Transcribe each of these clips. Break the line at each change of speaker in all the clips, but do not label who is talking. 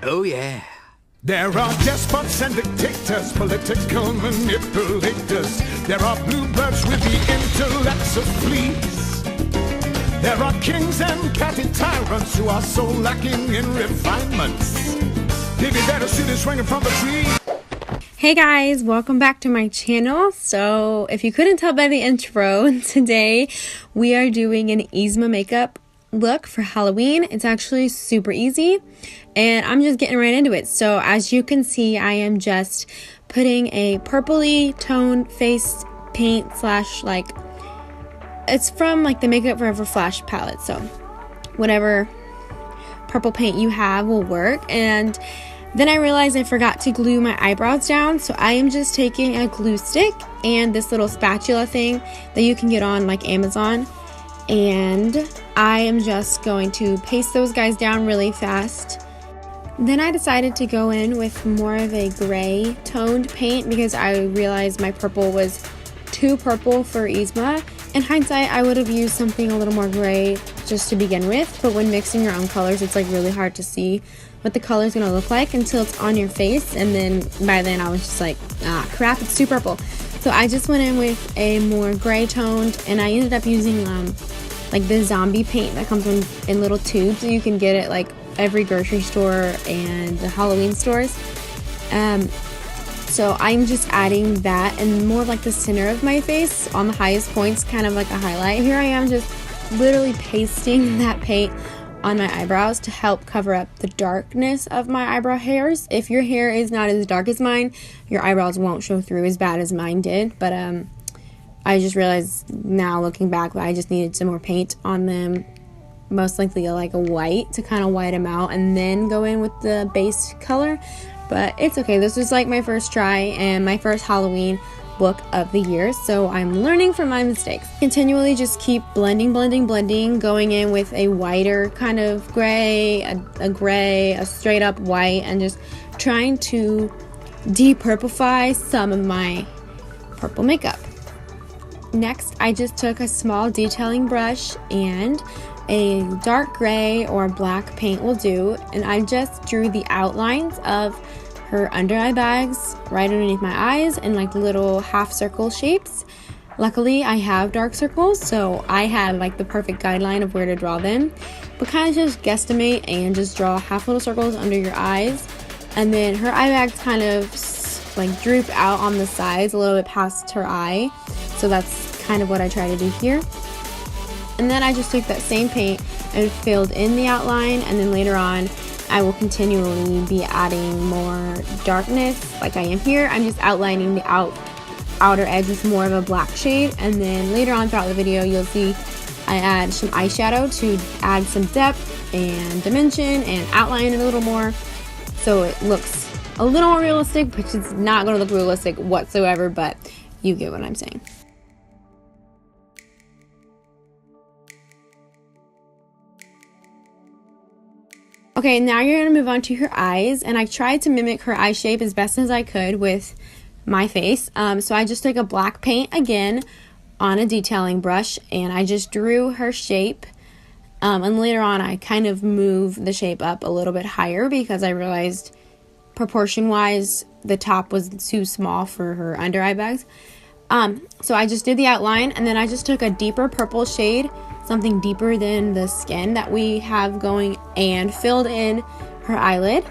Oh yeah.
There are despots and dictators, political manipulators. There are bluebirds with the intellects of fleas. There are kings and catty tyrants who are so lacking in refinements. Maybe better see this ringing from the tree.
Hey guys, welcome back to my channel. So if you couldn't tell by the intro, today we are doing an YZMA makeup look for Halloween. It's actually super easy and I'm just getting right into it. So as you can see, I am just putting a purpley toned face paint slash it's from the Makeup Forever Flash palette. So whatever purple paint you have will work. And then I realized I forgot to glue my eyebrows down, so I am just taking a glue stick and this little spatula thing that you can get on Amazon, and I am just going to paste those guys down really fast. Then I decided to go in with more of a gray toned paint because I realized my purple was too purple for YZMA. In hindsight, I would have used something a little more gray just to begin with, but when mixing your own colors, it's really hard to see what the color is going to look like until it's on your face, and then by then I was just like, ah crap, it's too purple. So I just went in with a more gray toned, and I ended up using the zombie paint that comes in little tubes, so you can get it every grocery store and the Halloween stores. So I'm just adding that and more of the center of my face on the highest points, kind of like a highlight. Here I am just literally pasting that paint on my eyebrows to help cover up the darkness of my eyebrow hairs. If your hair is not as dark as mine, your eyebrows won't show through as bad as mine did. But I just realized now, looking back, that I just needed some more paint on them, most likely a white to kind of white them out and then go in with the base color. But it's okay. This was my first try and my first Halloween look of the year, so I'm learning from my mistakes. Continually just keep blending, going in with a whiter kind of gray, a straight up white, and just trying to de-purplify some of my purple makeup. Next, I just took a small detailing brush and a dark gray or black paint will do, and I just drew the outlines of her under eye bags right underneath my eyes in little half circle shapes. Luckily I have dark circles, so I had the perfect guideline of where to draw them, but kind of just guesstimate and just draw half little circles under your eyes. And then her eye bags kind of droop out on the sides a little bit past her eye, so that's kind of what I try to do here. And then I just took that same paint and filled in the outline, and then later on I will continually be adding more darkness like I am here. I'm just outlining the outer edge with more of a black shade, and then later on throughout the video you'll see I add some eyeshadow to add some depth and dimension and outline it a little more so it looks a little more realistic, which is not going to look realistic whatsoever, but you get what I'm saying. Okay, now you're going to move on to her eyes, and I tried to mimic her eye shape as best as I could with my face. So I just took a black paint again on a detailing brush, and I just drew her shape. And later on I kind of moved the shape up a little bit higher because I realized proportion-wise the top was too small for her under eye bags. So I just did the outline, and then I just took a deeper purple shade, something deeper than the skin that we have going, and filled in her eyelid.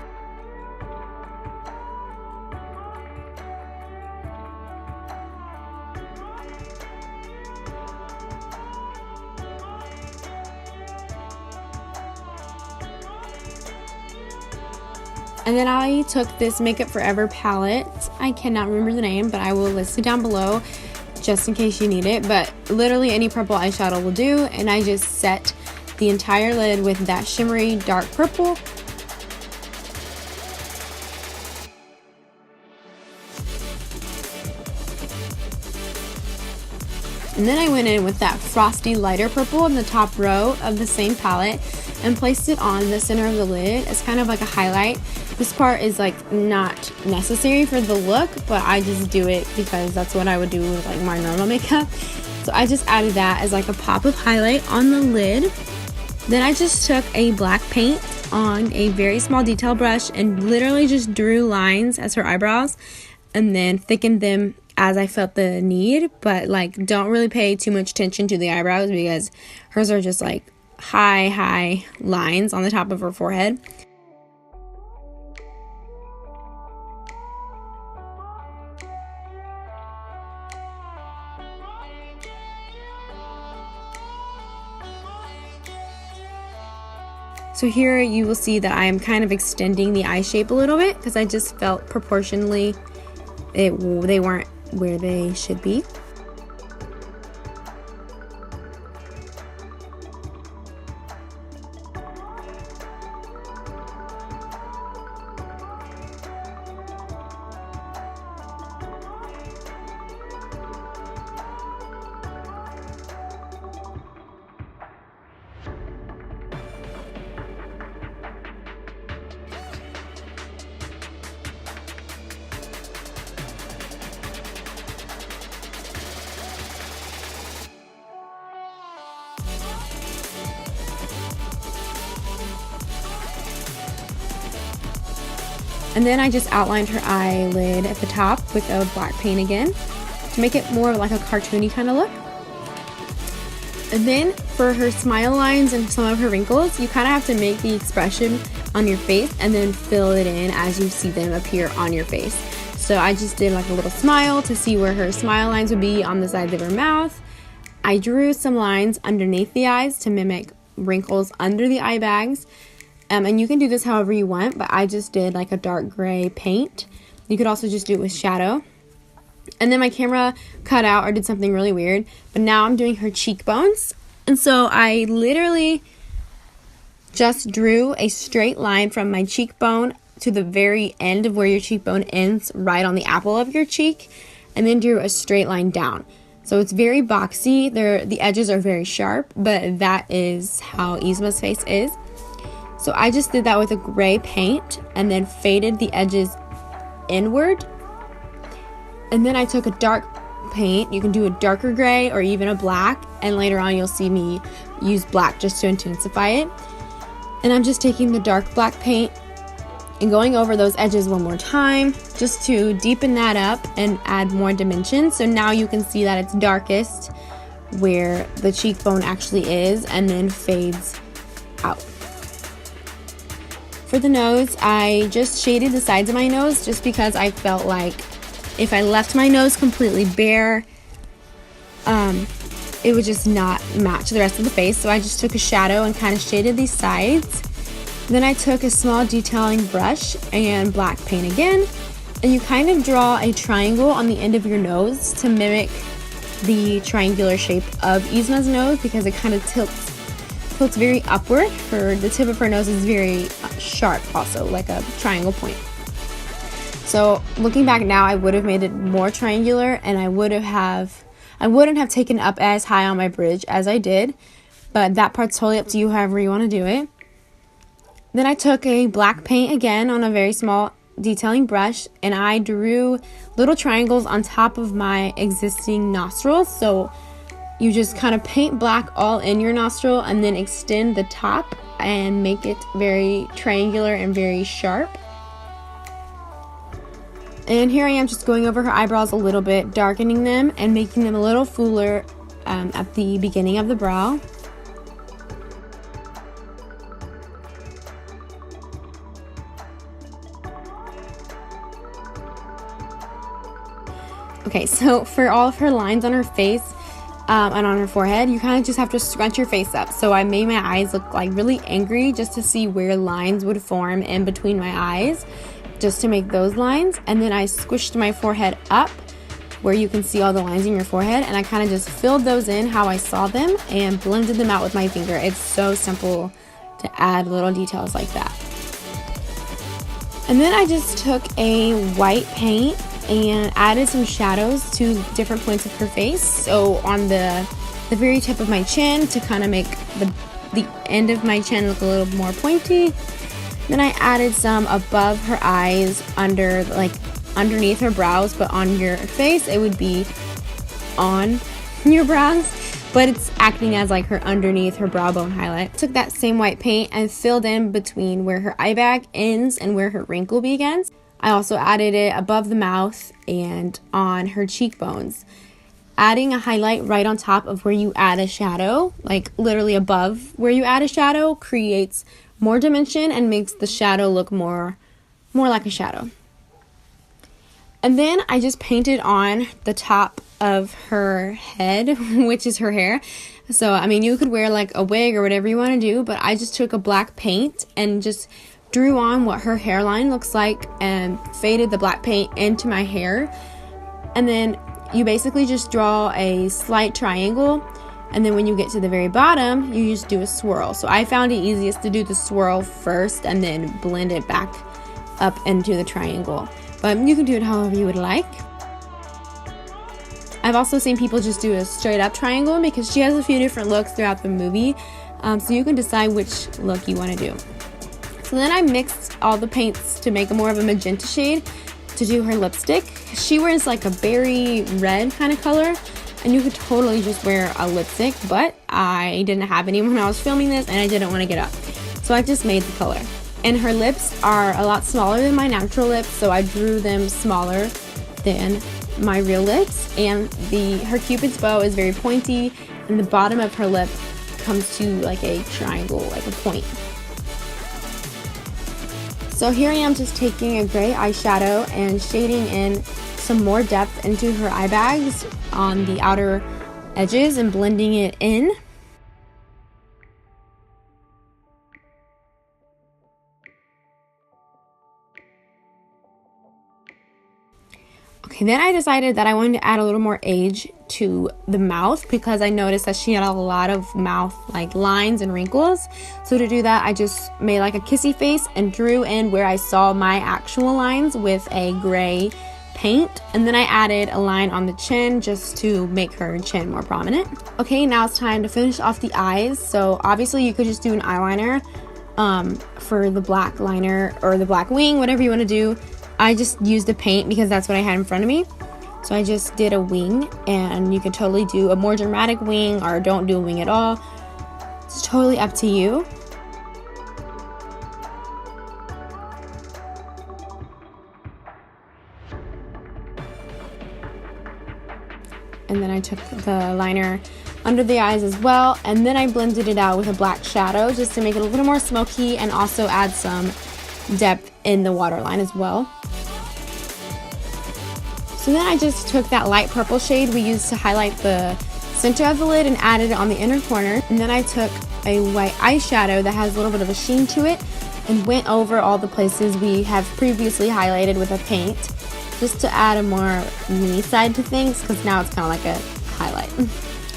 And then I took this Makeup Forever palette. I cannot remember the name, but I will list it down below just in case you need it, but literally any purple eyeshadow will do, and I just set the entire lid with that shimmery dark purple. And then I went in with that frosty lighter purple in the top row of the same palette and placed it on the center of the lid as kind of a highlight. This part is not necessary for the look, but I just do it because that's what I would do with my normal makeup. So I just added that as a pop of highlight on the lid. Then I just took a black paint on a very small detail brush and literally just drew lines as her eyebrows and then thickened them as I felt the need, but like don't really pay too much attention to the eyebrows because hers are just like high lines on the top of her forehead. So here you will see that I'm kind of extending the eye shape a little bit because I just felt proportionally they weren't where they should be. And then I just outlined her eyelid at the top with a black paint again to make it more like a cartoony kind of look. And then for her smile lines and some of her wrinkles, you kind of have to make the expression on your face and then fill it in as you see them appear on your face. So I just did like a little smile to see where her smile lines would be on the sides of her mouth. I drew some lines underneath the eyes to mimic wrinkles under the eye bags. And you can do this however you want, but I just did like a dark gray paint. You could also just do it with shadow. And then my camera cut out or did something really weird, but now I'm doing her cheekbones. And so I literally just drew a straight line from my cheekbone to the very end of where your cheekbone ends, right on the apple of your cheek, and then drew a straight line down. So it's very boxy. The edges are very sharp, but that is how YZMA's face is. So I just did that with a gray paint and then faded the edges inward. And then I took a dark paint. You can do a darker gray or even a black. And later on you'll see me use black just to intensify it. And I'm just taking the dark black paint and going over those edges one more time just to deepen that up and add more dimension. So now you can see that it's darkest where the cheekbone actually is and then fades out. For the nose, I just shaded the sides of my nose just because I felt like if I left my nose completely bare, it would just not match the rest of the face. So I just took a shadow and kind of shaded these sides. Then I took a small detailing brush and black paint again. And you kind of draw a triangle on the end of your nose to mimic the triangular shape of YZMA's nose because it kind of tilts very upward. For the tip of her nose is very sharp also, like a triangle point. So looking back now, I would have made it more triangular and I wouldn't have taken up as high on my bridge as I did, but that part's totally up to you however you want to do it. Then I took a black paint again on a very small detailing brush and I drew little triangles on top of my existing nostrils. So you just kind of paint black all in your nostril and then extend the top and make it very triangular and very sharp. And here I am just going over her eyebrows a little bit, darkening them and making them a little fuller at the beginning of the brow. Okay, so for all of her lines on her face, and on her forehead, you kind of just have to scrunch your face up. So I made my eyes look like really angry just to see where lines would form in between my eyes, just to make those lines. And then I squished my forehead up where you can see all the lines in your forehead, and I kind of just filled those in how I saw them and blended them out with my finger. It's so simple to add little details like that. And then I just took a white paint and added some shadows to different points of her face. So on the very tip of my chin to kind of make the end of my chin look a little more pointy. Then I added some above her eyes, underneath her brows, but on your face it would be on your brows. but it's acting as like her underneath her brow bone highlight. Took that same white paint and filled in between where her eye bag ends and where her wrinkle begins. I also added it above the mouth and on her cheekbones. Adding a highlight right on top of where you add a shadow, like literally above where you add a shadow, creates more dimension and makes the shadow look more like a shadow. And then I just painted on the top of her head, which is her hair. So, I mean, you could wear like a wig or whatever you want to do, but I just took a black paint and just drew on what her hairline looks like and faded the black paint into my hair. And then you basically just draw a slight triangle, and then when you get to the very bottom, you just do a swirl. So I found it easiest to do the swirl first and then blend it back up into the triangle. But you can do it however you would like. I've also seen people just do a straight up triangle because she has a few different looks throughout the movie. So you can decide which look you want to do. So then I mixed all the paints to make a more of a magenta shade to do her lipstick. She wears like a berry red kind of color, and you could totally just wear a lipstick, but I didn't have any when I was filming this and I didn't want to get up. So I just made the color. And her lips are a lot smaller than my natural lips, so I drew them smaller than my real lips. And her Cupid's bow is very pointy, and the bottom of her lip comes to like a triangle, like a point. So here I am just taking a gray eyeshadow and shading in some more depth into her eye bags on the outer edges and blending it in. Okay, then I decided that I wanted to add a little more age to the mouth because I noticed that she had a lot of mouth like lines and wrinkles. So to do that, I just made like a kissy face and drew in where I saw my actual lines with a gray paint. And then I added a line on the chin just to make her chin more prominent. Okay, now it's time to finish off the eyes. So obviously you could just do an eyeliner for the black liner or the black wing, whatever you want to do. I just used a paint because that's what I had in front of me. So I just did a wing, and you could totally do a more dramatic wing or don't do a wing at all. It's totally up to you. And then I took the liner under the eyes as well, and then I blended it out with a black shadow just to make it a little more smoky and also add some depth in the waterline as well. So then I just took that light purple shade we used to highlight the center of the lid and added it on the inner corner. And then I took a white eyeshadow that has a little bit of a sheen to it and went over all the places we have previously highlighted with a paint just to add a more me side to things, because now it's kind of like a highlight.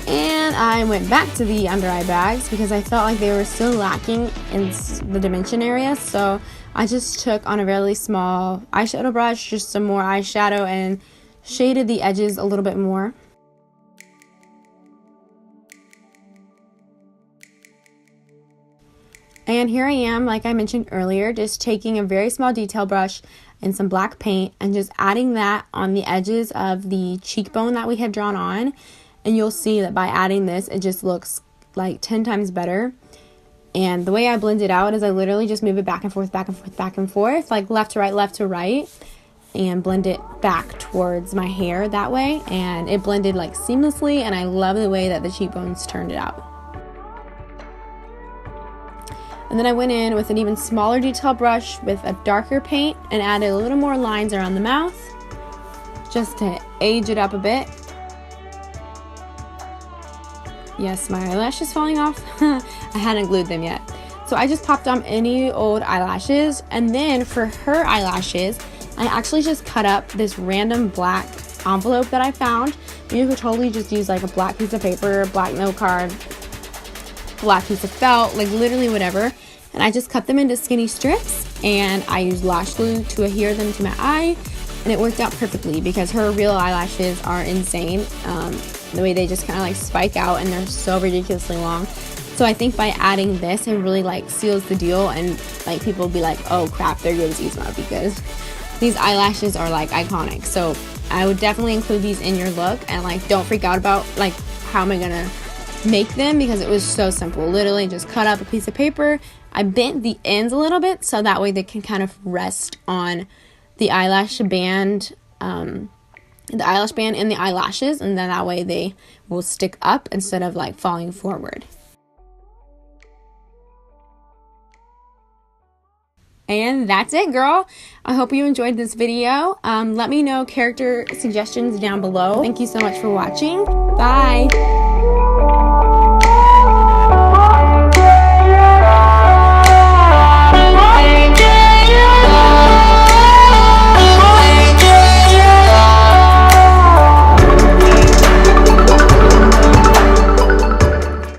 And I went back to the under eye bags because I felt like they were still lacking in the dimension area. So I just took on a really small eyeshadow brush just some more eyeshadow and shaded the edges a little bit more. And here I am, like I mentioned earlier, just taking a very small detail brush and some black paint and just adding that on the edges of the cheekbone that we had drawn on. And you'll see that by adding this, it just looks like 10 times better. And the way I blend it out is I literally just move it back and forth, back and forth, back and forth, like left to right, and blend it back towards my hair that way. And it blended like seamlessly, and I love the way that the cheekbones turned it out. And then I went in with an even smaller detail brush with a darker paint and added a little more lines around the mouth just to age it up a bit. Yes, my eyelash is falling off. I hadn't glued them yet. So I just popped on any old eyelashes, and then for her eyelashes, I actually just cut up this random black envelope that I found. You could totally just use like a black piece of paper, black note card, black piece of felt, like literally whatever. And I just cut them into skinny strips, and I used lash glue to adhere them to my eye, and it worked out perfectly because her real eyelashes are insane. The way they just kind of like spike out, and they're so ridiculously long. So I think by adding this, it really like seals the deal, and like people will be like, oh crap, there goes YZMA, because these eyelashes are like iconic. So I would definitely include these in your look, and like don't freak out about like how am I gonna make them because it was so simple. Literally just cut up a piece of paper. I bent the ends a little bit so that way they can kind of rest on the eyelash band, and the eyelashes, and then that way they will stick up instead of like falling forward. And that's it, girl. I hope you enjoyed this video. Let me know character suggestions down below. Thank you so much for watching. Bye.